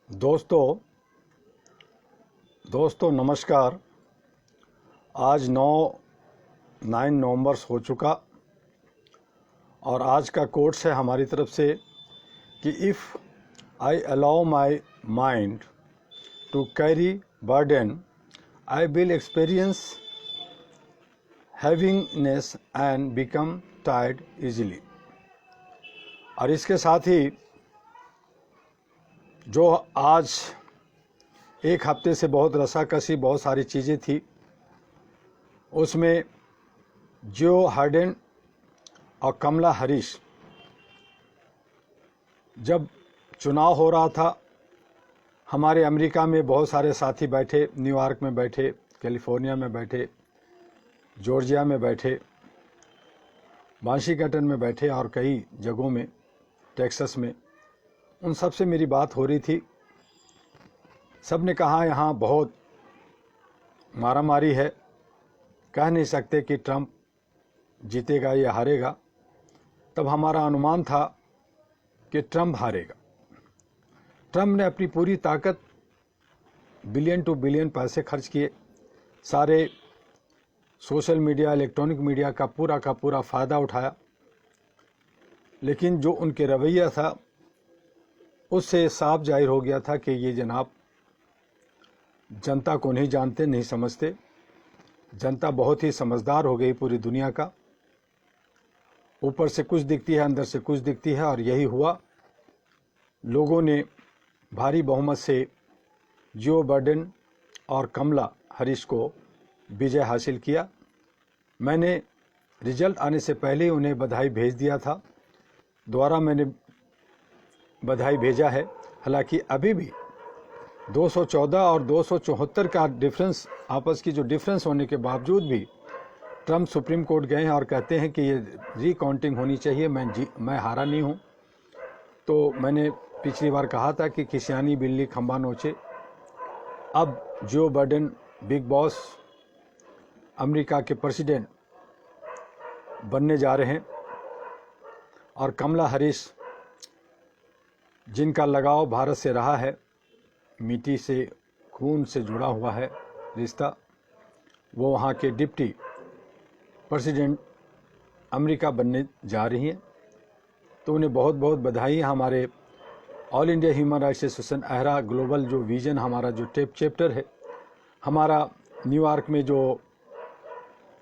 दोस्तों नमस्कार। आज 9 नवंबर हो चुका और आज का कोट्स है हमारी तरफ से कि if I allow my mind to carry burden I will experience heaviness and become tired easily. और इसके साथ ही जो आज एक हफ्ते से बहुत रसाकसी बहुत सारी चीज़ें थी, उसमें जो हाइडेन और कमला हैरिस जब चुनाव हो रहा था, हमारे अमेरिका में बहुत सारे साथी बैठे, न्यूयॉर्क में बैठे, कैलिफोर्निया में बैठे, जॉर्जिया में बैठे, वाशिंगटन में बैठे और कई जगहों में, टेक्सास में, उन सब से मेरी बात हो रही थी। सब ने कहा यहाँ बहुत मारामारी है, कह नहीं सकते कि ट्रंप जीतेगा या हारेगा। तब हमारा अनुमान था कि ट्रंप हारेगा। ट्रंप ने अपनी पूरी ताकत, बिलियन टू बिलियन पैसे खर्च किए, सारे सोशल मीडिया, इलेक्ट्रॉनिक मीडिया का पूरा फ़ायदा उठाया, लेकिन जो उनके रवैया था उससे साफ जाहिर हो गया था कि ये जनाब जनता को नहीं जानते, नहीं समझते। जनता बहुत ही समझदार हो गई पूरी दुनिया का, ऊपर से कुछ दिखती है, अंदर से कुछ दिखती है, और यही हुआ। लोगों ने भारी बहुमत से जो बाइडेन और कमला हैरिस को विजय हासिल किया। मैंने रिजल्ट आने से पहले ही उन्हें बधाई भेज दिया था, दोबारा मैंने बधाई भेजा है। हालांकि अभी भी 214 और 274 का डिफरेंस, आपस की जो डिफरेंस होने के बावजूद भी ट्रंप सुप्रीम कोर्ट गए हैं और कहते हैं कि ये रिकाउंटिंग होनी चाहिए, मैं हारा नहीं हूँ। तो मैंने पिछली बार कहा था कि किसियानी बिल्ली खंबा नोचे। अब Joe Biden big boss, America के प्रेसिडेंट बनने जा रहे हैं, और कमला हैरिस जिनका लगाव भारत से रहा है, मिट्टी से, खून से जुड़ा हुआ है रिश्ता, वो वहाँ के डिप्टी प्रेसिडेंट अमेरिका बनने जा रही हैं। तो उन्हें बहुत बहुत बधाई। हमारे all India human rights association AHRA global जो विजन, हमारा जो चैप्टर है, हमारा न्यूयॉर्क में जो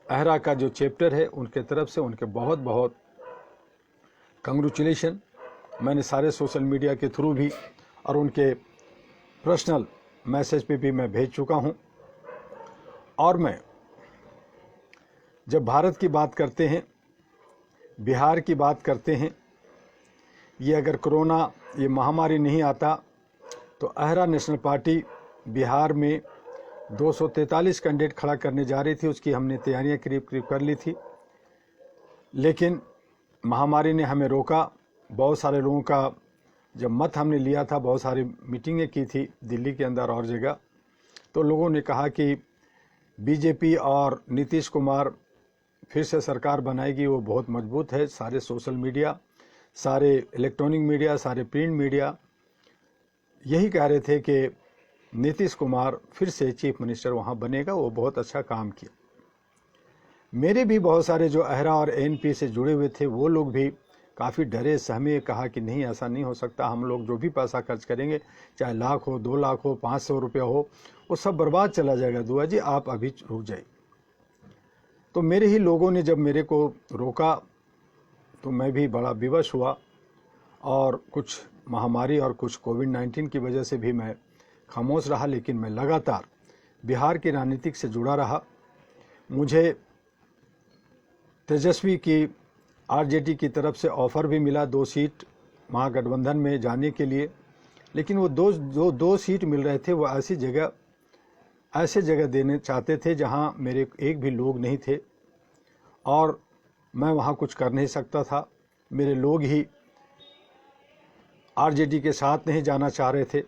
अहरा का जो चैप्टर है, उनके तरफ से उनके बहुत बहुत कंग्रेचुलेशन। मैंने सारे सोशल मीडिया के थ्रू भी और उनके पर्सनल मैसेज पे भी मैं भेज चुका हूं। और मैं जब भारत की बात करते हैं, बिहार की बात करते हैं, ये अगर कोरोना, ये महामारी नहीं आता तो अहरा नेशनल पार्टी बिहार में 243 कैंडिडेट खड़ा करने जा रही थी। उसकी हमने तैयारियां करीब कर ली थी, लेकिन महामारी ने हमें रोका। बहुत सारे लोगों का जब मत हमने लिया था, बहुत सारी मीटिंगें की थी दिल्ली के अंदर और जगह, तो लोगों ने कहा कि बीजेपी और नीतीश कुमार फिर से सरकार बनाएगी, वो बहुत मजबूत है। सारे सोशल मीडिया, सारे इलेक्ट्रॉनिक मीडिया, सारे प्रिंट मीडिया यही कह रहे थे कि नीतीश कुमार फिर से चीफ मिनिस्टर वहाँ बनेगा, वो बहुत अच्छा काम किया। मेरे भी बहुत सारे जो अहरा और एएनपी से जुड़े हुए थे, वो लोग भी काफ़ी डरे सहमे, कहा कि नहीं, ऐसा नहीं हो सकता, हम लोग जो भी पैसा खर्च करेंगे, चाहे लाख हो, 2 लाख हो, 500 रुपया हो, वो सब बर्बाद चला जाएगा। दुआ जी आप अभी रुक जाइए। तो मेरे ही लोगों ने जब मेरे को रोका तो मैं भी बड़ा विवश हुआ, और कुछ महामारी और कुछ कोविड-19 की वजह से भी मैं खामोश रहा, लेकिन मैं लगातार बिहार की राजनीतिक से जुड़ा रहा। मुझे तेजस्वी की आरजेडी की तरफ से ऑफ़र भी मिला 2 सीट महागठबंधन में जाने के लिए, लेकिन वो दो सीट मिल रहे थे, वो ऐसे जगह देने चाहते थे जहां मेरे एक भी लोग नहीं थे, और मैं वहां कुछ कर नहीं सकता था। मेरे लोग ही आरजेडी के साथ नहीं जाना चाह रहे थे।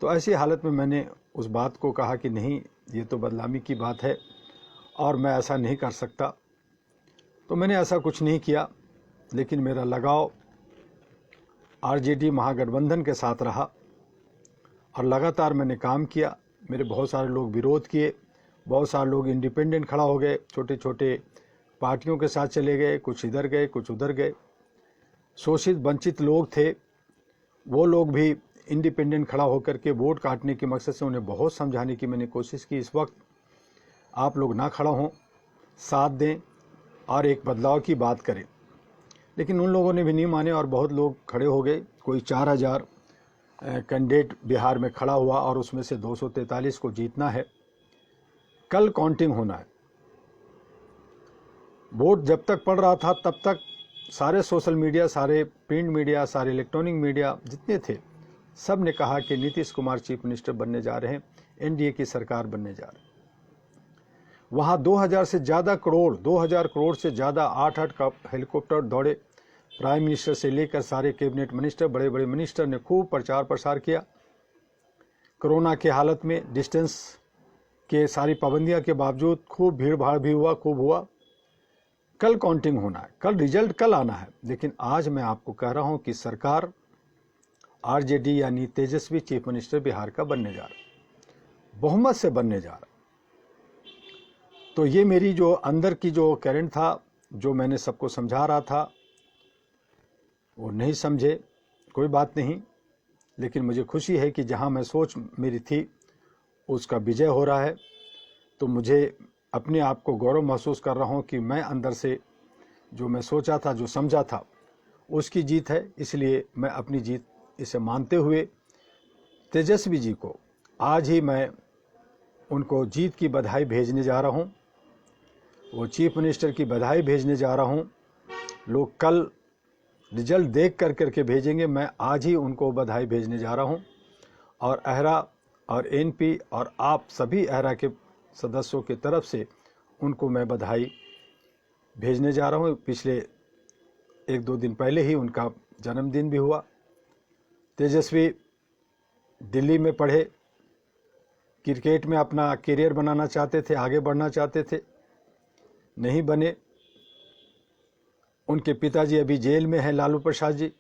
तो ऐसी हालत में मैंने उस बात को कहा कि नहीं, ये तो बदनामी की बात है और मैं ऐसा नहीं कर सकता। तो मैंने ऐसा कुछ नहीं किया, लेकिन मेरा लगाव आरजेडी महागठबंधन के साथ रहा, और लगातार मैंने काम किया। मेरे बहुत सारे लोग विरोध किए, बहुत सारे लोग इंडिपेंडेंट खड़ा हो गए, छोटे छोटे पार्टियों के साथ चले गए, कुछ इधर गए कुछ उधर गए। शोषित वंचित लोग थे, वो लोग भी इंडिपेंडेंट खड़ा होकर के वोट काटने के मकसद से उन्हें बहुत समझाने की मैंने कोशिश की, इस वक्त आप लोग ना खड़ा हों, साथ दें और एक बदलाव की बात करें। लेकिन उन लोगों ने भी नहीं माने और बहुत लोग खड़े हो गए। कोई 4000 कैंडिडेट बिहार में खड़ा हुआ और उसमें से 243 को जीतना है। कल काउंटिंग होना है। वोट जब तक पड़ रहा था तब तक सारे सोशल मीडिया, सारे प्रिंट मीडिया, सारे इलेक्ट्रॉनिक मीडिया जितने थे, सब ने कहा कि नीतीश कुमार चीफ मिनिस्टर बनने जा रहे हैं, एनडीए की सरकार बनने जा रही है। वहाँ 2000 से ज़्यादा करोड़, 2000 करोड़ से ज़्यादा 8-8 हेलीकॉप्टर दौड़े। प्राइम मिनिस्टर से लेकर सारे कैबिनेट मिनिस्टर, बड़े बड़े मिनिस्टर ने खूब प्रचार प्रसार किया। कोरोना के हालत में डिस्टेंस के सारी पाबंदियों के बावजूद खूब भीड़ भाड़ भी हुआ, खूब हुआ। कल काउंटिंग होना है, कल रिजल्ट कल आना है। लेकिन आज मैं आपको कह रहा हूं कि सरकार आरजेडी यानी तेजस्वी चीफ मिनिस्टर बिहार का बनने जा रहा है, बहुमत से बनने जा रहा है। तो ये मेरी जो अंदर की जो करंट था, जो मैंने सबको समझा रहा था, वो नहीं समझे, कोई बात नहीं। लेकिन मुझे खुशी है कि जहां मैं सोच मेरी थी उसका विजय हो रहा है। तो मुझे अपने आप को गौरव महसूस कर रहा हूं कि मैं अंदर से जो मैं सोचा था, जो समझा था, उसकी जीत है। इसलिए मैं अपनी जीत इसे मानते हुए तेजस्वी जी को आज ही मैं उनको जीत की बधाई भेजने जा रहा हूं। वो चीफ मिनिस्टर की बधाई भेजने जा रहा हूं। लोग कल रिजल्ट देख कर करके भेजेंगे, मैं आज ही उनको बधाई भेजने जा रहा हूं। और अहरा और एनपी और आप सभी अहरा के सदस्यों की तरफ से उनको मैं बधाई भेजने जा रहा हूं। पिछले 1-2 दिन पहले ही उनका जन्मदिन भी हुआ। तेजस्वी दिल्ली में पढ़े, क्रिकेट में अपना करियर बनाना चाहते थे, आगे बढ़ना चाहते थे, नहीं बने। उनके पिताजी अभी जेल में हैं, लालू प्रसाद जी।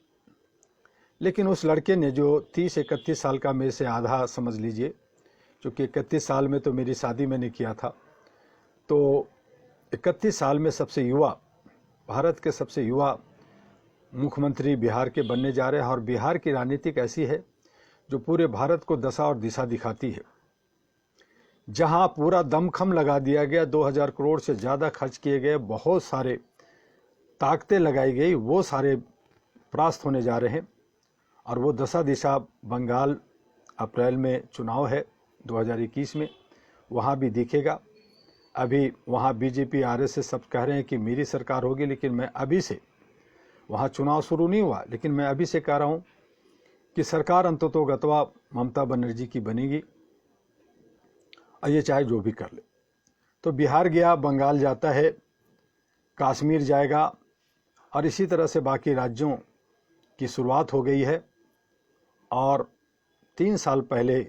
लेकिन उस लड़के ने जो 30-31 साल का, मेरे से आधा समझ लीजिए, क्योंकि 31 साल में तो मेरी शादी मैंने किया था, तो 31 साल में सबसे युवा, भारत के सबसे युवा मुख्यमंत्री बिहार के बनने जा रहे हैं। और बिहार की राजनीतिक ऐसी है जो पूरे भारत को दशा और दिशा दिखाती है। जहां पूरा दमखम लगा दिया गया, 2000 करोड़ से ज़्यादा खर्च किए गए, बहुत सारे ताकतें लगाई गई, वो सारे परास्त होने जा रहे हैं। और वो दशा दिशा बंगाल अप्रैल में चुनाव है 2021 में, वहाँ भी दिखेगा। अभी वहाँ बीजेपी आरएसएस सब कह रहे हैं कि मेरी सरकार होगी, लेकिन मैं अभी से, वहाँ चुनाव शुरू नहीं हुआ, लेकिन मैं अभी से कह रहा हूँ कि सरकार अंततोगत्वा ममता बनर्जी की बनेगी, और ये चाहे जो भी कर ले। तो बिहार गया, बंगाल जाता है, कश्मीर जाएगा, और इसी तरह से बाकी राज्यों की शुरुआत हो गई है। और 3 साल पहले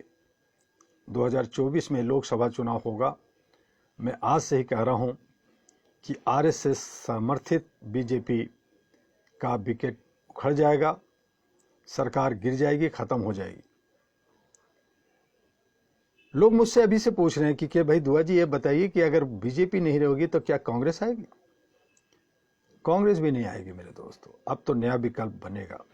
2024 में लोकसभा चुनाव होगा। मैं आज से ही कह रहा हूं कि आरएसएस समर्थित बीजेपी का विकेट उखड़ जाएगा, सरकार गिर जाएगी, खत्म हो जाएगी। लोग मुझसे अभी से पूछ रहे हैं कि भाई दुआ जी ये बताइए कि अगर बीजेपी नहीं रहेगी तो क्या कांग्रेस आएगी? कांग्रेस भी नहीं आएगी मेरे दोस्तों। अब तो नया विकल्प बनेगा।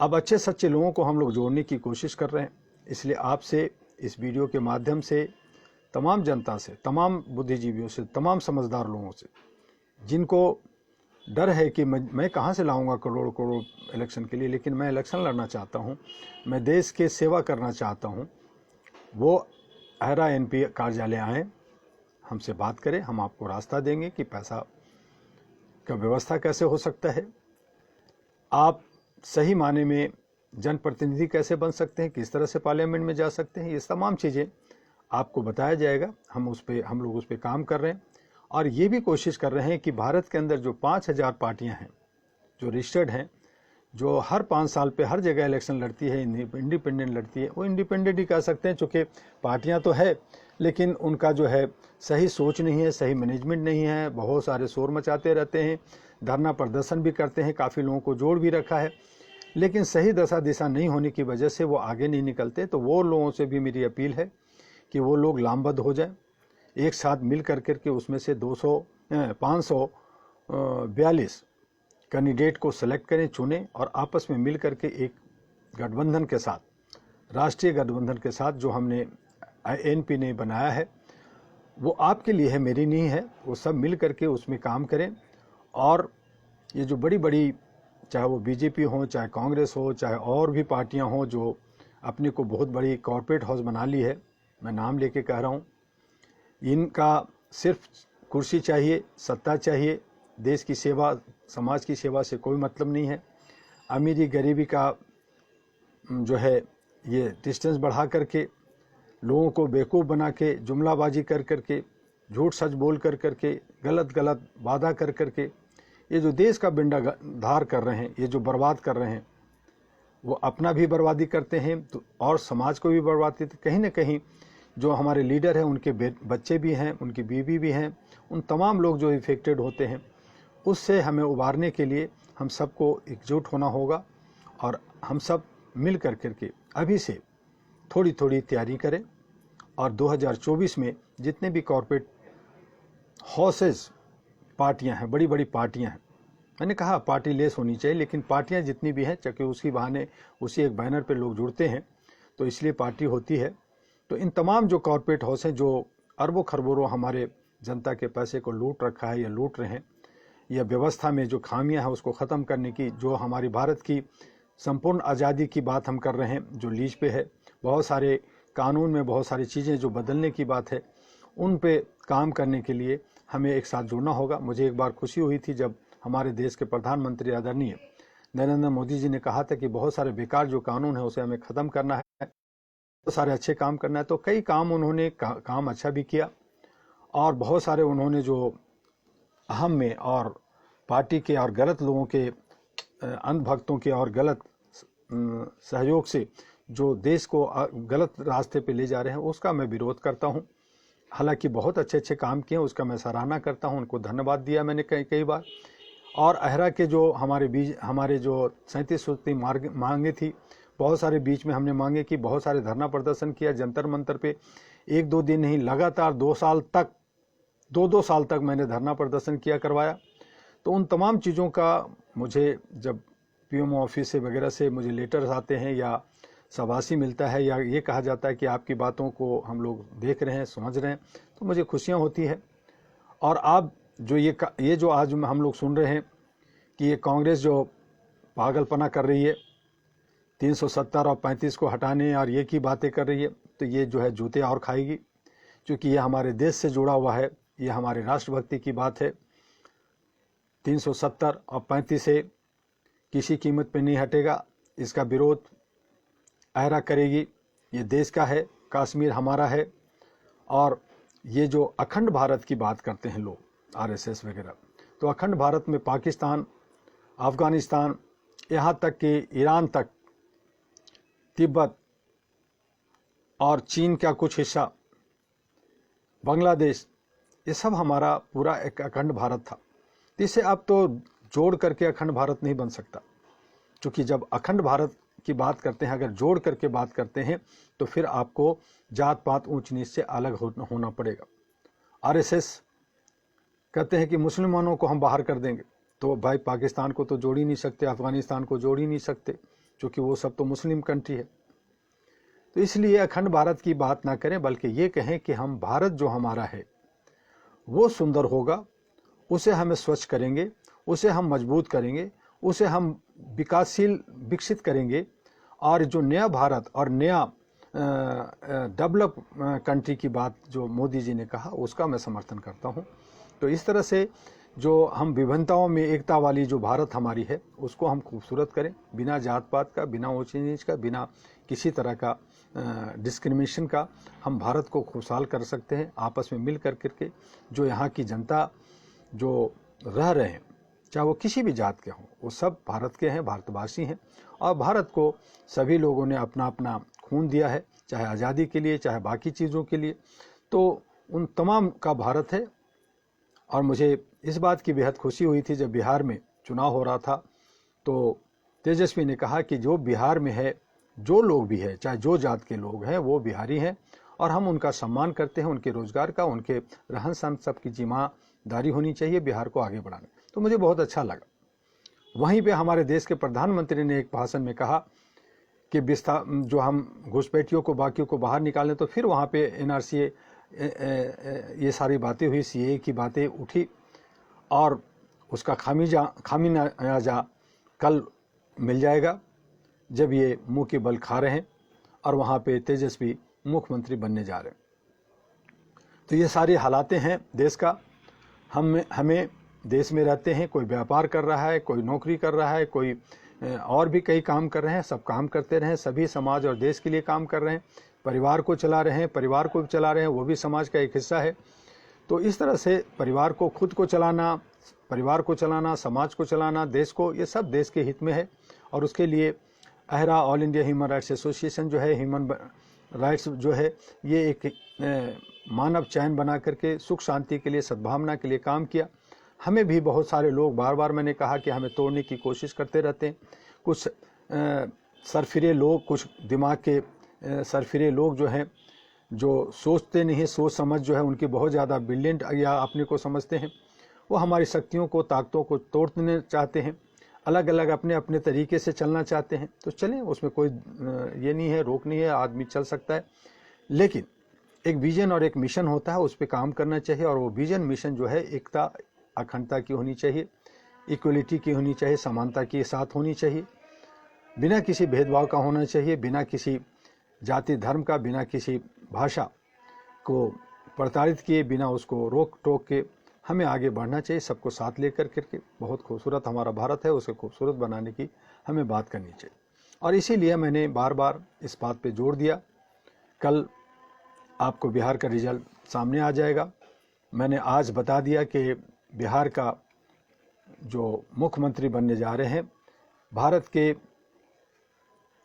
अब अच्छे सच्चे लोगों को हम लोग जोड़ने की कोशिश कर रहे हैं। इसलिए आपसे इस वीडियो के माध्यम से, तमाम जनता से, तमाम बुद्धिजीवियों से, तमाम समझदार लोगों से, जिनको डर है कि मैं कहाँ से लाऊंगा करोड़ करोड़ इलेक्शन के लिए, लेकिन मैं इलेक्शन लड़ना चाहता हूँ, मैं देश के सेवा करना चाहता हूँ, वो अहरा एनपी कार्यालय आएँ, हमसे बात करें, हम आपको रास्ता देंगे कि पैसा का व्यवस्था कैसे हो सकता है, आप सही माने में जनप्रतिनिधि कैसे बन सकते हैं, किस तरह से पार्लियामेंट में जा सकते हैं, ये तमाम चीज़ें आपको बताया जाएगा। हम लोग उस पर काम कर रहे हैं। और ये भी कोशिश कर रहे हैं कि भारत के अंदर जो 5000 पार्टियां हैं, जो रजिस्टर्ड हैं, जो हर 5 साल पे हर जगह इलेक्शन लड़ती है, इंडिपेंडेंट लड़ती है, वो इंडिपेंडेंट ही कह सकते हैं, चूँकि पार्टियां तो है लेकिन उनका जो है सही सोच नहीं है, सही मैनेजमेंट नहीं है, बहुत सारे शोर मचाते रहते हैं, धरना प्रदर्शन भी करते हैं, काफ़ी लोगों को जोड़ भी रखा है। लेकिन सही दशा दिशा नहीं होने की वजह से वो आगे नहीं निकलते। तो वो लोगों से भी मेरी अपील है कि वो लोग लामबद्ध हो जाएं, एक साथ मिल करके उसमें से 542 कैंडिडेट को सेलेक्ट करें, चुनें और आपस में मिल करके एक गठबंधन के साथ, राष्ट्रीय गठबंधन के साथ जो हमने एनपी ने बनाया है, वो आपके लिए है, मेरी नहीं है। वो सब मिल करके उसमें काम करें। और ये जो बड़ी बड़ी, चाहे वो बीजेपी हो, चाहे कांग्रेस हो, चाहे और भी पार्टियां हों जो अपने को बहुत बड़ी कॉरपोरेट हाउस बना ली है, मैं नाम लेके कह रहा हूँ, इनका सिर्फ कुर्सी चाहिए, सत्ता चाहिए, देश की सेवा, समाज की सेवा से कोई मतलब नहीं है। अमीरी गरीबी का जो है ये डिस्टेंस बढ़ा करके, लोगों को बेवकूफ़ बना के, जुमलाबाजी कर करके, झूठ सच बोल कर करके, गलत गलत वादा कर करके ये जो देश का बिंडा धार कर रहे हैं, ये जो बर्बाद कर रहे हैं, वो अपना भी बर्बादी करते हैं तो और समाज को भी बर्बाद करते। कहीं ना कहीं जो हमारे लीडर हैं उनके बच्चे भी हैं, उनकी बीवी भी हैं, उन तमाम लोग जो इफेक्टेड होते हैं, उससे हमें उबारने के लिए हम सबको एकजुट होना होगा। और हम सब मिल कर करके अभी से थोड़ी थोड़ी तैयारी करें और 2024 में जितने भी कॉरपोरेट हाउसेस पार्टियां हैं, बड़ी बड़ी पार्टियां हैं, मैंने कहा पार्टी लेस होनी चाहिए, लेकिन पार्टियां जितनी भी हैं, चूँकि उसी बहाने उसी एक बैनर पे लोग जुड़ते हैं तो इसलिए पार्टी होती है। तो इन तमाम जो कॉरपोरेट हाउस हैं जो अरबों खरबों हमारे जनता के पैसे को लूट रखा है या लूट रहे हैं, या व्यवस्था में जो खामियां हैं उसको ख़त्म करने की, जो हमारी भारत की संपूर्ण आज़ादी की बात हम कर रहे हैं जो लीज पे है, बहुत सारे कानून में बहुत सारी चीज़ें जो बदलने की बात है, उन पे काम करने के लिए हमें एक साथ जुड़ना होगा। मुझे एक बार खुशी हुई थी जब हमारे देश के प्रधानमंत्री आदरणीय नरेंद्र मोदी जी ने कहा था कि बहुत सारे बेकार जो कानून है उसे हमें ख़त्म करना है, बहुत सारे अच्छे काम करना है। तो कई काम उन्होंने काम अच्छा भी किया और बहुत सारे उन्होंने जो अहम में और पार्टी के और गलत लोगों के, अंधभक्तों के और गलत सहयोग से जो देश को गलत रास्ते पे ले जा रहे हैं, उसका मैं विरोध करता हूं। हालांकि बहुत अच्छे अच्छे काम किए, उसका मैं सराहना करता हूं, उनको धन्यवाद दिया मैंने कई बार। और अहरा के जो हमारे जो 37 सूत्री मांगे थी, बहुत सारे बीच में हमने मांगे कि बहुत सारे धरना प्रदर्शन किया जंतर मंतर पे, 1-2 दिन नहीं, लगातार 2 साल तक, 2 साल तक मैंने धरना प्रदर्शन किया, करवाया। तो उन तमाम चीज़ों का मुझे जब पीएमओ ऑफिस से वगैरह से मुझे लेटर्स आते हैं या शाबाशी मिलता है या ये कहा जाता है कि आपकी बातों को हम लोग देख रहे हैं, समझ रहे हैं, तो मुझे खुशियाँ होती है। और आप जो ये जो आज हम लोग सुन रहे हैं कि ये कांग्रेस जो पागलपना कर रही है, 370 और 35 को हटाने और ये की बातें कर रही है, तो ये जो है जूते और खाएगी, क्योंकि ये हमारे देश से जुड़ा हुआ है, ये हमारे राष्ट्रभक्ति की बात है। 370 और 35 से किसी कीमत पे नहीं हटेगा, इसका विरोध अहरा करेगी। ये देश का है, कश्मीर हमारा है। और ये जो अखंड भारत की बात करते हैं लोग, आरएसएस वगैरह, तो अखंड भारत में पाकिस्तान, अफगानिस्तान, यहाँ तक कि ईरान तक, तिब्बत और चीन का कुछ हिस्सा, बांग्लादेश, ये सब हमारा पूरा एक अखंड भारत था। इसे अब तो जोड़ करके अखंड भारत नहीं बन सकता, क्योंकि जब अखंड भारत की बात करते हैं, अगर जोड़ करके बात करते हैं, तो फिर आपको जात पात ऊंच नीच से अलग होना पड़ेगा। आरएसएस कहते हैं कि मुसलमानों को हम बाहर कर देंगे, तो भाई पाकिस्तान को तो जोड़ ही नहीं सकते, अफगानिस्तान को जोड़ ही नहीं सकते, क्योंकि वो सब तो मुस्लिम कंट्री है। तो इसलिए अखंड भारत की बात ना करें, बल्कि ये कहें कि हम भारत जो हमारा है वो सुंदर होगा, उसे हमें स्वच्छ करेंगे, उसे हम मजबूत करेंगे, उसे हम विकासशील विकसित करेंगे। और जो नया भारत और नया डेवलप कंट्री की बात जो मोदी जी ने कहा, उसका मैं समर्थन करता हूं। तो इस तरह से जो हम विभिन्नताओं में एकता वाली जो भारत हमारी है, उसको हम खूबसूरत करें, बिना जात पात का, बिना ऊंच नीच का, बिना किसी तरह का डिस्क्रिमिनेशन का हम भारत को खुशहाल कर सकते हैं। आपस में मिल कर के जो यहाँ की जनता जो रह रहे हैं, चाहे वो किसी भी जात के हों, वो सब भारत के हैं, भारतवासी हैं। और भारत को सभी लोगों ने अपना अपना खून दिया है, चाहे आज़ादी के लिए, चाहे बाकी चीज़ों के लिए। तो उन तमाम का भारत है। और मुझे इस बात की बेहद खुशी हुई थी जब बिहार में चुनाव हो रहा था, तो तेजस्वी ने कहा कि जो बिहार में है, जो लोग भी है, चाहे जो जात के लोग हैं, वो बिहारी हैं और हम उनका सम्मान करते हैं, उनके रोजगार का, उनके रहन सहन सबकी जिम्मेदारी होनी चाहिए बिहार को आगे बढ़ाने। तो मुझे बहुत अच्छा लगा। वहीं पे हमारे देश के प्रधानमंत्री ने एक भाषण में कहा कि जो हम घुसपैठियों को, बाकियों को बाहर निकालें, तो फिर वहाँ पे NRC ये सारी बातें हुई, CAA की बातें उठी और उसका खामियाजा कल मिल जाएगा जब ये मुंह के बल खा रहे हैं और वहाँ पे तेजस्वी मुख्यमंत्री बनने जा रहे हैं। तो ये सारी हालातें हैं देश का। हमें देश में रहते हैं, कोई व्यापार कर रहा है, कोई नौकरी कर रहा है, कोई और भी कई काम कर रहे हैं, सब काम करते रहें, सभी समाज और देश के लिए काम कर रहे हैं, परिवार को चला रहे हैं, परिवार को भी चला रहे हैं, वो भी समाज का एक हिस्सा है। तो इस तरह से परिवार को, खुद को चलाना, परिवार को चलाना, समाज को चलाना, देश को, ये सब देश के हित में है। और उसके लिए AHRA, all India human rights association जो है, ह्यूमन राइट्स जो है, ये एक मानव चैन बना करके सुख शांति के लिए, सद्भावना के लिए काम किया। हमें भी बहुत सारे लोग, बार बार मैंने कहा कि हमें तोड़ने की कोशिश करते रहते हैं। कुछ सरफिरे लोग, कुछ दिमाग के सरफिरे लोग जो हैं, जो सोचते नहीं, सोच समझ जो है उनकी बहुत ज़्यादा ब्रिलियंट या अपने को समझते हैं, वो हमारी शक्तियों को, ताकतों को तोड़ने चाहते हैं, अलग अलग अपने अपने तरीके से चलना चाहते हैं। तो चलें, उसमें कोई ये नहीं है, रोक नहीं है, आदमी चल सकता है। लेकिन एक विजन और एक मिशन होता है, उस पर काम करना चाहिए। और वो विजन मिशन जो है एकता, अखंडता की होनी चाहिए, इक्वलिटी की होनी चाहिए, समानता के साथ होनी चाहिए, बिना किसी भेदभाव का होना चाहिए, बिना किसी जाति धर्म का, बिना किसी भाषा को प्रताड़ित किए, बिना उसको रोक टोक के हमें आगे बढ़ना चाहिए, सबको साथ लेकर करके। बहुत खूबसूरत हमारा भारत है, उसे खूबसूरत बनाने की हमें बात करनी चाहिए। और इसीलिए मैंने बार बार इस बात पे जोर दिया। कल आपको बिहार का रिजल्ट सामने आ जाएगा। मैंने आज बता दिया कि बिहार का जो मुख्यमंत्री बनने जा रहे हैं, भारत के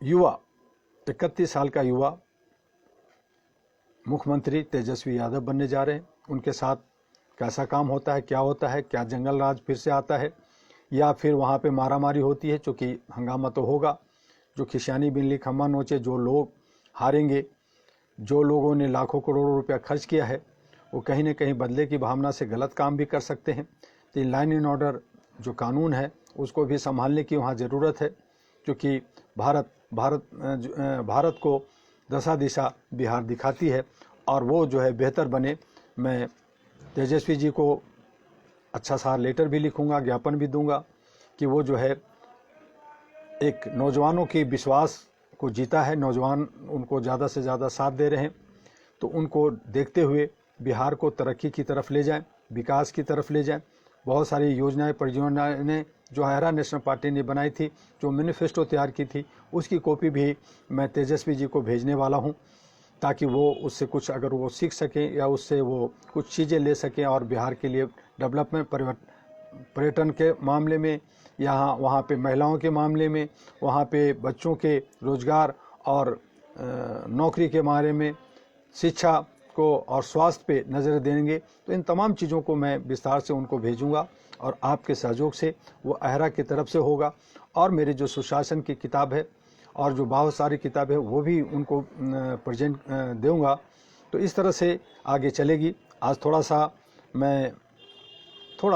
युवा, 31 साल का युवा मुख्यमंत्री तेजस्वी यादव बनने जा रहे हैं। उनके साथ कैसा काम होता है, क्या होता है, क्या जंगल राज फिर से आता है या फिर वहाँ पे मारामारी होती है, चूँकि हंगामा तो होगा। जो खिसियानी बिनली खम्मा नोचे, जो लोग हारेंगे, जो लोगों ने लाखों करोड़ों रुपया खर्च किया है, वो कहीं न कहीं बदले की भावना से गलत काम भी कर सकते हैं। तो लाइन एंड ऑर्डर जो कानून है, उसको भी संभालने की वहाँ ज़रूरत है, क्योंकि भारत को दशा दिशा बिहार दिखाती है और वो जो है बेहतर बने। मैं तेजस्वी जी को अच्छा सा लेटर भी लिखूंगा, ज्ञापन भी दूंगा कि वो जो है एक नौजवानों के विश्वास को जीता है, नौजवान उनको ज़्यादा से ज़्यादा साथ दे रहे हैं, तो उनको देखते हुए बिहार को तरक्की की तरफ ले जाएं, विकास की तरफ ले जाएं। बहुत सारी योजनाएं, परियोजनाएं जो अहरा नेशनल पार्टी ने बनाई थी, जो मैनिफेस्टो तैयार की थी, उसकी कॉपी भी मैं तेजस्वी जी को भेजने वाला हूं, ताकि वो उससे कुछ अगर वो सीख सकें या उससे वो कुछ चीज़ें ले सकें और बिहार के लिए डेवलपमेंट, पर्यटन के मामले में, यहाँ वहाँ पे महिलाओं के मामले में, वहाँ पे बच्चों के रोजगार और नौकरी के बारे में, शिक्षा को और स्वास्थ्य पे नज़र देंगे। तो इन तमाम चीज़ों को मैं विस्तार से उनको भेजूंगा और आपके सहयोग से वो अहरा की तरफ से होगा। और मेरी जो सुशासन की किताब है और जो बहुत सारी किताबें है, वो भी उनको प्रेजेंट दूंगा। तो इस तरह से आगे चलेगी। आज थोड़ा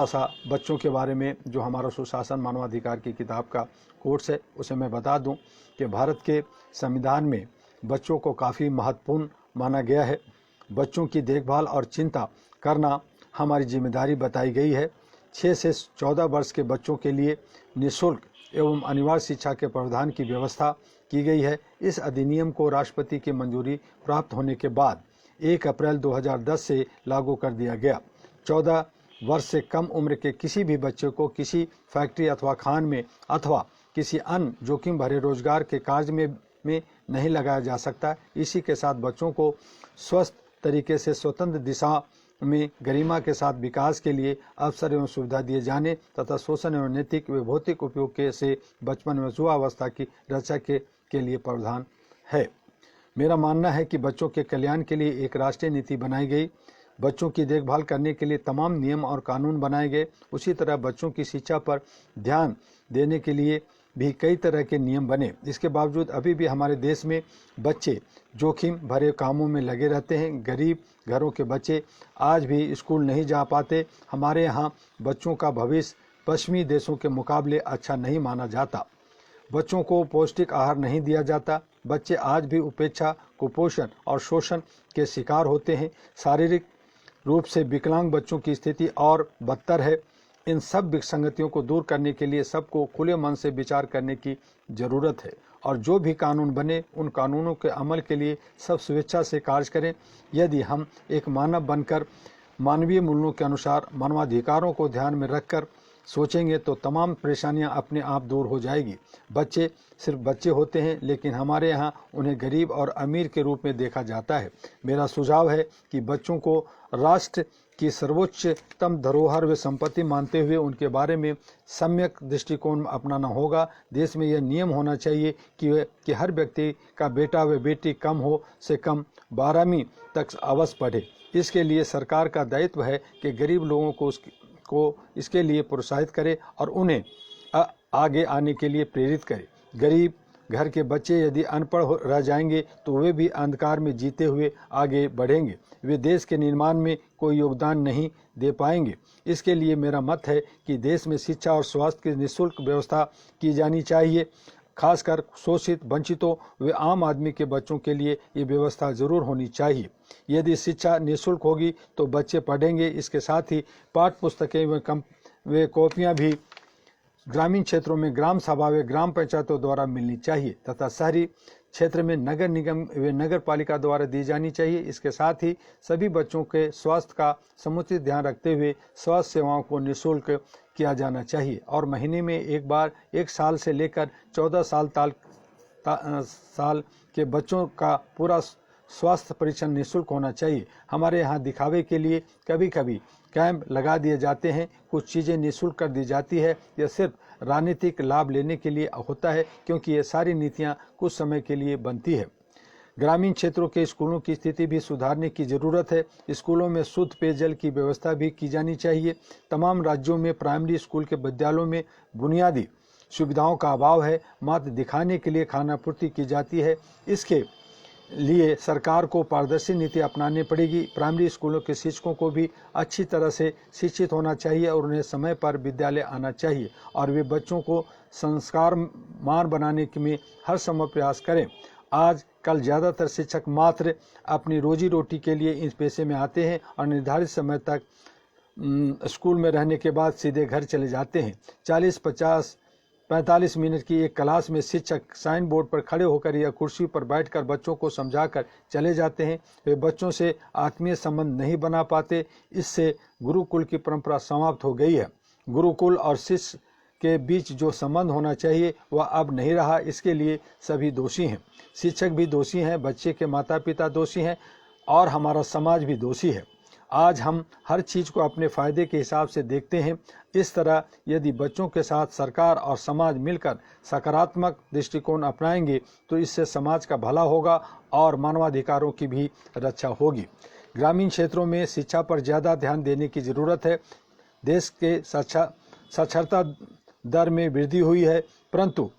सा बच्चों के बारे में, जो हमारा सुशासन मानवाधिकार की किताब का कोर्स है, उसे मैं बता दूं कि भारत के संविधान में बच्चों को काफ़ी महत्वपूर्ण माना गया है। बच्चों की देखभाल और चिंता करना हमारी जिम्मेदारी बताई गई है। 6 से 14 वर्ष के बच्चों के लिए निःशुल्क एवं अनिवार्य शिक्षा के प्रावधान की व्यवस्था की गई है। इस अधिनियम को राष्ट्रपति की मंजूरी प्राप्त होने के बाद 1 अप्रैल 2010 से लागू कर दिया गया। 14 वर्ष से कम उम्र के किसी भी बच्चे को किसी फैक्ट्री अथवा खान में अथवा किसी अन्य जोखिम भरे रोजगार के कार्य में नहीं लगाया जा सकता। इसी के साथ बच्चों को स्वस्थ तरीके से स्वतंत्र दिशा में गरिमा के साथ विकास के लिए अवसर एवं सुविधा दिए जाने तथा शोषण एवं नैतिक व भौतिक उपयोग के से बचपन में युवावस्था की रक्षा के लिए प्रावधान है। मेरा मानना है कि बच्चों के कल्याण के लिए एक राष्ट्रीय नीति बनाई गई। बच्चों की देखभाल करने के लिए तमाम नियम और कानून बनाए गए। उसी तरह बच्चों की शिक्षा पर ध्यान देने के लिए भी कई तरह के नियम बने। इसके बावजूद अभी भी हमारे देश में बच्चे जोखिम भरे कामों में लगे रहते हैं। गरीब घरों के बच्चे आज भी स्कूल नहीं जा पाते। हमारे यहाँ बच्चों का भविष्य पश्चिमी देशों के मुकाबले अच्छा नहीं माना जाता। बच्चों को पौष्टिक आहार नहीं दिया जाता। बच्चे आज भी उपेक्षा, कुपोषण और शोषण के शिकार होते हैं। शारीरिक रूप से विकलांग बच्चों की स्थिति और बदतर है। इन सब विसंगतियों को दूर करने के लिए सबको खुले मन से विचार करने की जरूरत है और जो भी कानून बने उन कानूनों के अमल के लिए सब स्वेच्छा से कार्य करें। यदि हम एक मानव बनकर मानवीय मूल्यों के अनुसार मानवाधिकारों को ध्यान में रखकर सोचेंगे तो तमाम परेशानियां अपने आप दूर हो जाएगी। बच्चे सिर्फ बच्चे होते हैं, लेकिन हमारे यहाँ उन्हें गरीब और अमीर के रूप में देखा जाता है। मेरा सुझाव है कि बच्चों को राष्ट्र की सर्वोच्चतम धरोहर व संपत्ति मानते हुए उनके बारे में सम्यक दृष्टिकोण अपनाना होगा। देश में यह नियम होना चाहिए कि हर व्यक्ति का बेटा व बेटी कम हो से कम 12वीं तक अवश्य पढ़े। इसके लिए सरकार का दायित्व है कि गरीब लोगों को इसके लिए प्रोत्साहित करे और उन्हें आगे आने के लिए प्रेरित करे। गरीब घर के बच्चे यदि अनपढ़ रह जाएंगे तो वे भी अंधकार में जीते हुए आगे बढ़ेंगे। वे देश के निर्माण में कोई योगदान नहीं दे पाएंगे। इसके लिए मेरा मत है कि देश में शिक्षा और स्वास्थ्य की निःशुल्क व्यवस्था की जानी चाहिए। खासकर शोषित, वंचितों व आम आदमी के बच्चों के लिए ये व्यवस्था जरूर होनी चाहिए। यदि शिक्षा निःशुल्क होगी तो बच्चे पढ़ेंगे। इसके साथ ही पाठ्य पुस्तकें व कॉपियाँ भी ग्रामीण क्षेत्रों में ग्राम सभा व ग्राम पंचायतों द्वारा मिलनी चाहिए तथा शहरी क्षेत्र में नगर निगम व नगर पालिका द्वारा दी जानी चाहिए। इसके साथ ही सभी बच्चों के स्वास्थ्य का समुचित ध्यान रखते हुए स्वास्थ्य सेवाओं को निःशुल्क किया जाना चाहिए और महीने में एक बार 1 साल से लेकर 14 साल के बच्चों का पूरा स्वास्थ्य परीक्षण निःशुल्क होना चाहिए। हमारे यहाँ दिखावे के लिए कभी कभी कैंप लगा दिए जाते हैं, कुछ चीज़ें निःशुल्क कर दी जाती है। यह सिर्फ राजनीतिक लाभ लेने के लिए होता है, क्योंकि ये सारी नीतियाँ कुछ समय के लिए बनती है। ग्रामीण क्षेत्रों के स्कूलों की स्थिति भी सुधारने की ज़रूरत है। स्कूलों में शुद्ध पेयजल की व्यवस्था भी की जानी चाहिए। तमाम राज्यों में प्राइमरी स्कूल के विद्यालयों में बुनियादी सुविधाओं का अभाव है। मात्र दिखाने के लिए खानापूर्ति की जाती है। इसके लिए सरकार को पारदर्शी नीति अपनानी पड़ेगी। प्राइमरी स्कूलों के शिक्षकों को भी अच्छी तरह से शिक्षित होना चाहिए और उन्हें समय पर विद्यालय आना चाहिए और वे बच्चों को संस्कारवान बनाने में हर संभव प्रयास करें। आज कल ज़्यादातर शिक्षक मात्र अपनी रोजी रोटी के लिए इस पेशे में आते हैं और निर्धारित समय तक स्कूल में रहने के बाद सीधे घर चले जाते हैं। 40-45 मिनट की एक क्लास में शिक्षक साइन बोर्ड पर खड़े होकर या कुर्सी पर बैठकर बच्चों को समझाकर चले जाते हैं। वे बच्चों से आत्मीय संबंध नहीं बना पाते। इससे गुरुकुल की परंपरा समाप्त हो गई है। गुरुकुल और शिष्य के बीच जो संबंध होना चाहिए वह अब नहीं रहा। इसके लिए सभी दोषी हैं। शिक्षक भी दोषी हैं, बच्चे के माता पिता दोषी हैं और हमारा समाज भी दोषी है। आज हम हर चीज़ को अपने फ़ायदे के हिसाब से देखते हैं। इस तरह यदि बच्चों के साथ सरकार और समाज मिलकर सकारात्मक दृष्टिकोण अपनाएंगे तो इससे समाज का भला होगा और मानवाधिकारों की भी रक्षा होगी। ग्रामीण क्षेत्रों में शिक्षा पर ज़्यादा ध्यान देने की ज़रूरत है। देश के साक्षरता दर में वृद्धि हुई है, परंतु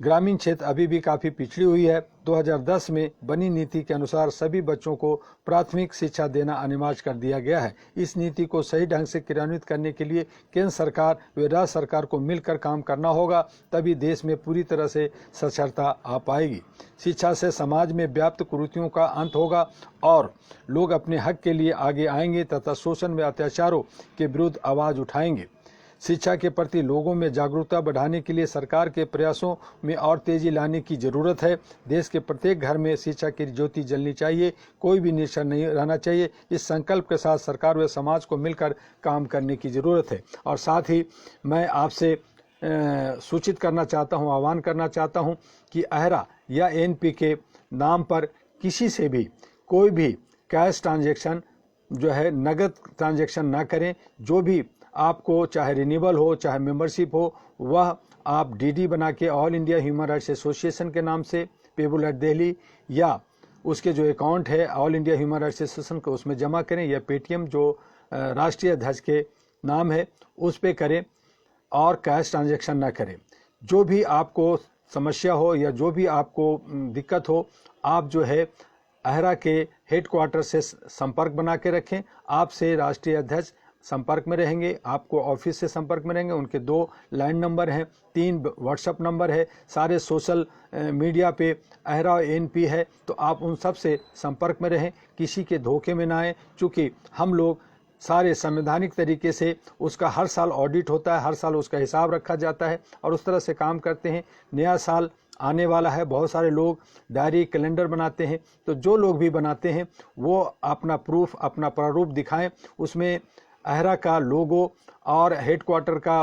ग्रामीण क्षेत्र अभी भी काफ़ी पिछड़ी हुई है। 2010 में बनी नीति के अनुसार सभी बच्चों को प्राथमिक शिक्षा देना अनिवार्य कर दिया गया है। इस नीति को सही ढंग से क्रियान्वित करने के लिए केंद्र सरकार व राज्य सरकार को मिलकर काम करना होगा, तभी देश में पूरी तरह से साक्षरता आ पाएगी। शिक्षा से समाज में व्याप्त कुरीतियों का अंत होगा और लोग अपने हक के लिए आगे आएंगे तथा शोषण व अत्याचारों के विरुद्ध आवाज़ उठाएंगे। शिक्षा के प्रति लोगों में जागरूकता बढ़ाने के लिए सरकार के प्रयासों में और तेजी लाने की जरूरत है। देश के प्रत्येक घर में शिक्षा की ज्योति जलनी चाहिए, कोई भी निरक्षर नहीं रहना चाहिए। इस संकल्प के साथ सरकार व समाज को मिलकर काम करने की जरूरत है। और साथ ही मैं आपसे सूचित करना चाहता हूँ, आह्वान करना चाहता हूँ कि अहरा या एनपी के नाम पर किसी से भी कोई भी कैश ट्रांजैक्शन जो है नगद ट्रांजैक्शन ना करें। जो भी आपको चाहे रिन्यूअल हो चाहे मेंबरशिप हो, वह आप डीडी बना के all India human rights association के नाम से पेबल एट दिल्ली या उसके जो अकाउंट है all India human rights association को उसमें जमा करें या पेटीएम जो राष्ट्रीय अध्यक्ष के नाम है उस पे करें और कैश ट्रांजैक्शन ना करें। जो भी आपको समस्या हो या जो भी आपको दिक्कत हो, आप जो है अहरा के हेडक्वार्टर से संपर्क बना के रखें। आपसे राष्ट्रीय अध्यक्ष संपर्क में रहेंगे, आपको ऑफिस से संपर्क में रहेंगे। उनके 2 लैंड नंबर हैं, 3 व्हाट्सएप नंबर है, सारे सोशल मीडिया पे अहरा एनपी है, तो आप उन सब से संपर्क में रहें, किसी के धोखे में ना आए। चूँकि हम लोग सारे संवैधानिक तरीके से उसका हर साल ऑडिट होता है, हर साल उसका हिसाब रखा जाता है और उस तरह से काम करते हैं। नया साल आने वाला है, बहुत सारे लोग डायरी कैलेंडर बनाते हैं, तो जो लोग भी बनाते हैं वो अपना प्रूफ, अपना प्रारूप दिखाएं। उसमें अहरा का लोगो और हेडक्वार्टर का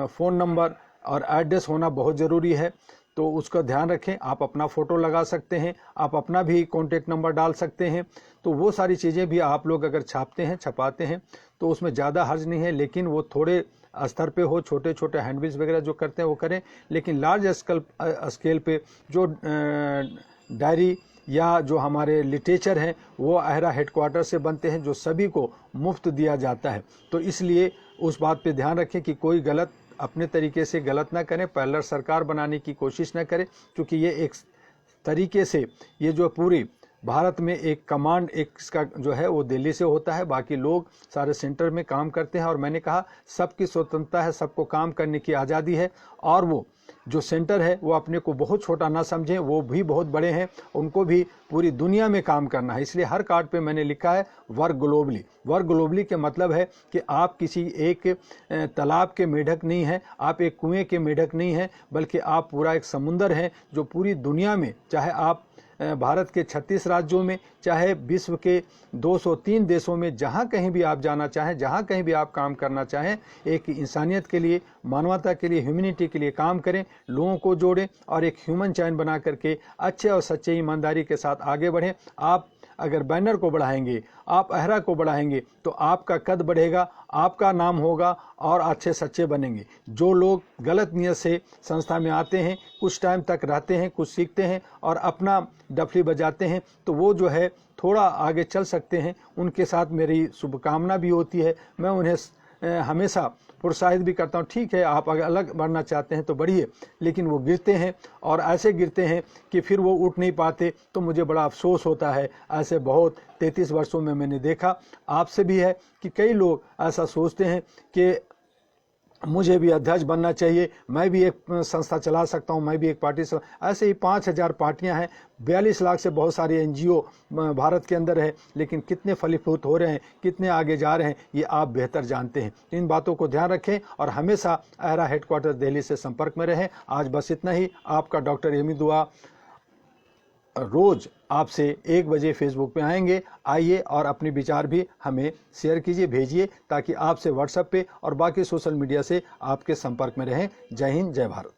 फ़ोन नंबर और एड्रेस होना बहुत ज़रूरी है, तो उसका ध्यान रखें। आप अपना फ़ोटो लगा सकते हैं, आप अपना भी कॉन्टेक्ट नंबर डाल सकते हैं। तो वो सारी चीज़ें भी आप लोग अगर छापते हैं, छपाते हैं, तो उसमें ज़्यादा हर्ज नहीं है, लेकिन वो थोड़े स्तर पे हो, छोटे छोटे हैंडबिल्स वगैरह जो करते हैं वो करें। लेकिन लार्ज स्केल पे जो डायरी या जो हमारे लिटरेचर हैं वो अहरा हेडक्वार्टर से बनते हैं, जो सभी को मुफ्त दिया जाता है। तो इसलिए उस बात पे ध्यान रखें कि कोई गलत अपने तरीके से गलत ना करें, पैरेलल सरकार बनाने की कोशिश ना करें, क्योंकि ये एक तरीके से ये जो पूरी भारत में एक कमांड एक इसका जो है वो दिल्ली से होता है, बाकी लोग सारे सेंटर में काम करते हैं। और मैंने कहा सबकी स्वतंत्रता है, सबको काम करने की आज़ादी है, और वो जो सेंटर है वो अपने को बहुत छोटा ना समझें, वो भी बहुत बड़े हैं, उनको भी पूरी दुनिया में काम करना है। इसलिए हर कार्ड पे मैंने लिखा है वर्क ग्लोबली। वर्क ग्लोबली के मतलब है कि आप किसी एक तालाब के मेढक नहीं हैं, आप एक कुएं के मेढक नहीं हैं, बल्कि आप पूरा एक समुंदर हैं जो पूरी दुनिया में, चाहे आप भारत के 36 राज्यों में, चाहे विश्व के 203 देशों में, जहाँ कहीं भी आप जाना चाहें, जहाँ कहीं भी आप काम करना चाहें, एक इंसानियत के लिए, मानवता के लिए, ह्यूमैनिटी के लिए काम करें, लोगों को जोड़ें और एक ह्यूमन चैन बना करके अच्छे और सच्चे ईमानदारी के साथ आगे बढ़ें। आप अगर बैनर को बढ़ाएंगे, आप अहरा को बढ़ाएंगे, तो आपका कद बढ़ेगा, आपका नाम होगा और अच्छे सच्चे बनेंगे। जो लोग गलत नियत से संस्था में आते हैं, कुछ टाइम तक रहते हैं, कुछ सीखते हैं और अपना डफली बजाते हैं, तो वो जो है थोड़ा आगे चल सकते हैं। उनके साथ मेरी शुभकामना भी होती है, मैं उन्हें हमेशा प्रोत्साहित भी करता हूँ। ठीक है, आप अगर अलग बढ़ना चाहते हैं तो बढ़िए, लेकिन वो गिरते हैं और ऐसे गिरते हैं कि फिर वो उठ नहीं पाते, तो मुझे बड़ा अफसोस होता है। ऐसे बहुत 33 वर्षों में मैंने देखा। आपसे भी है कि कई लोग ऐसा सोचते हैं कि मुझे भी अध्यक्ष बनना चाहिए, मैं भी एक संस्था चला सकता हूं, मैं भी एक पार्टी से। ऐसे ही 5000 पार्टियां हैं, 42 लाख से बहुत सारे एनजीओ भारत के अंदर है, लेकिन कितने फलीभूत हो रहे हैं, कितने आगे जा रहे हैं, ये आप बेहतर जानते हैं। इन बातों को ध्यान रखें और हमेशा अहरा हेडक्वार्टर दिल्ली से संपर्क में रहें। आज बस इतना ही। आपका डॉक्टर एमी दुआ रोज आपसे 1 बजे फेसबुक पे आएंगे। आइए और अपने विचार भी हमें शेयर कीजिए, भेजिए, ताकि आपसे व्हाट्सएप पे और बाकी सोशल मीडिया से आपके संपर्क में रहें। जय हिंद, जय भारत।